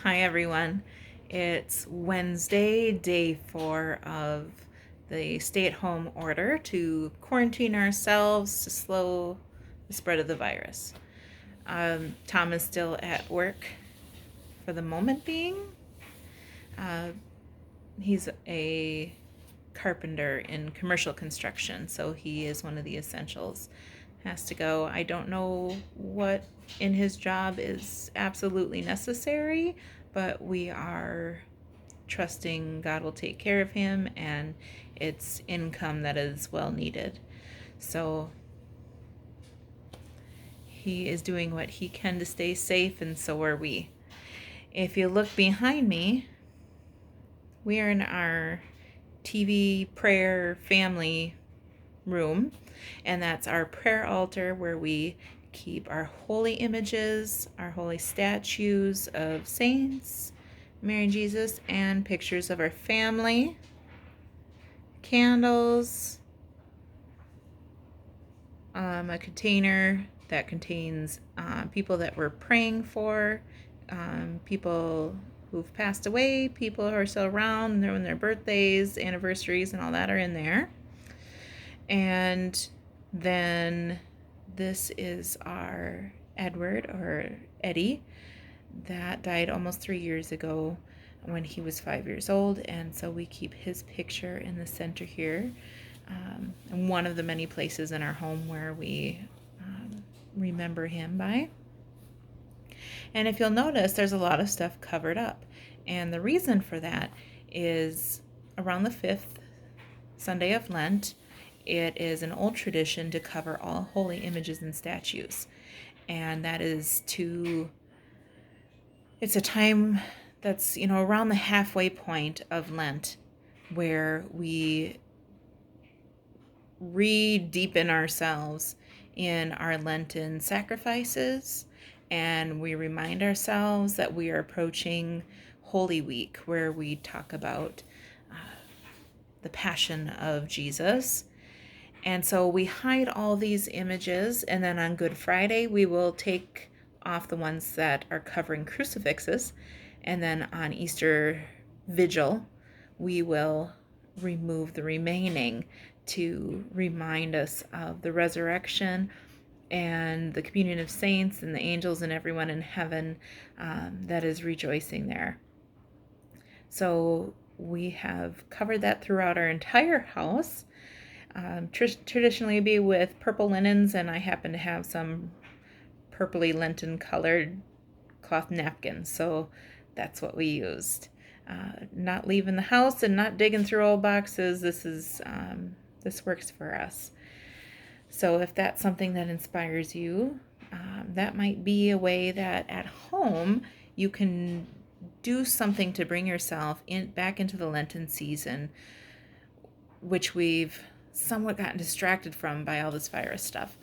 Hi everyone. It's Wednesday, day 4 of the stay-at-home order to quarantine ourselves to slow the spread of the virus. Tom is still at work for the moment being. Uh, he's a carpenter in commercial construction, so he is one of the essentials. Has to go. I don't know what in his job is absolutely necessary, but we are trusting God will take care of him and it's income that is well needed. So he is doing what he can to stay safe, and so are we. If you look behind me, we are in our TV prayer family room, and that's our prayer altar where we keep our holy images, our holy statues of saints, Mary and Jesus, and pictures of our family, candles, a container that contains people that we're praying for, people who've passed away, people who are still around, and when their birthdays, anniversaries, and all that are in there. And then this is our Edward, or Eddie, that died almost 3 years ago when he was 5 years old. And so we keep his picture in the center here, and one of the many places in our home where we remember him by. And if you'll notice, there's a lot of stuff covered up. And the reason for that is around the 5th Sunday of Lent, it is an old tradition to cover all holy images and statues. And that is it's a time that's, around the halfway point of Lent where we re-deepen ourselves in our Lenten sacrifices, and we remind ourselves that we are approaching Holy Week, where we talk about the Passion of Jesus. And so we hide all these images, and then on Good Friday we will take off the ones that are covering crucifixes, and then on Easter Vigil we will remove the remaining to remind us of the resurrection and the communion of saints and the angels and everyone in heaven that is rejoicing there. So we have covered that throughout our entire house. Traditionally be with purple linens, and I happen to have some purpley Lenten colored cloth napkins, so that's what we used. Not leaving the house and not digging through old boxes. This works for us. So if that's something that inspires you, that might be a way that at home you can do something to bring yourself back into the Lenten season, which we've somewhat gotten distracted from by all this virus stuff.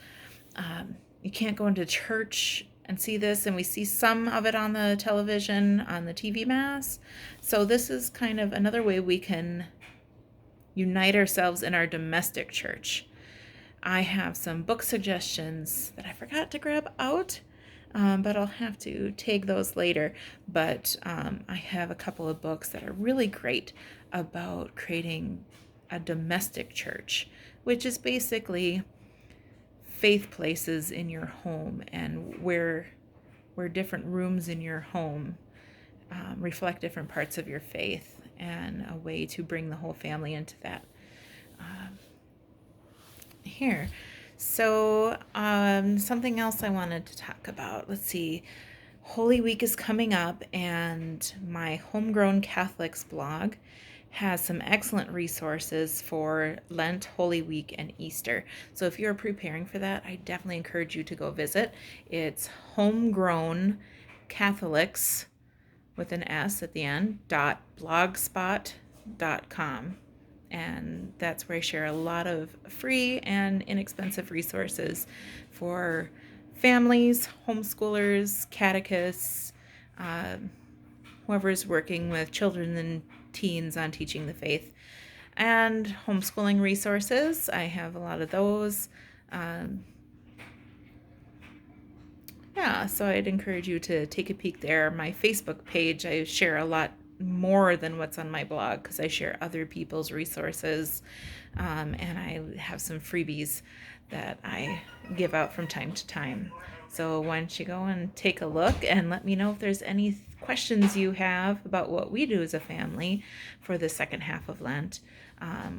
You can't go into church and see this, and we see some of it on the television, on the TV Mass. So this is kind of another way we can unite ourselves in our domestic church. I have some book suggestions that I forgot to grab out, but I'll have to take those later. But I have a couple of books that are really great about creating a domestic church, which is basically faith places in your home, and where different rooms in your home reflect different parts of your faith, and a way to bring the whole family into that here. So something else I wanted to talk about. Let's see. Holy Week is coming up, and my Homegrown Catholics blog has some excellent resources for Lent, Holy Week, and Easter. So if you're preparing for that, I definitely encourage you to go visit. It's Homegrown Catholics with an S at the end, .blogspot.com. And that's where I share a lot of free and inexpensive resources for families, homeschoolers, catechists, whoever is working with children and teens on teaching the faith, and homeschooling resources. I have a lot of those. Yeah, so I'd encourage you to take a peek there. My Facebook page, I share a lot more than what's on my blog because I share other people's resources, and I have some freebies that I give out from time to time. So why don't you go and take a look and let me know if there's any questions you have about what we do as a family for the second half of Lent,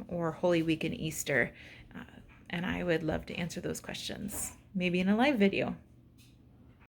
or Holy Week and Easter. And I would love to answer those questions, maybe in a live video.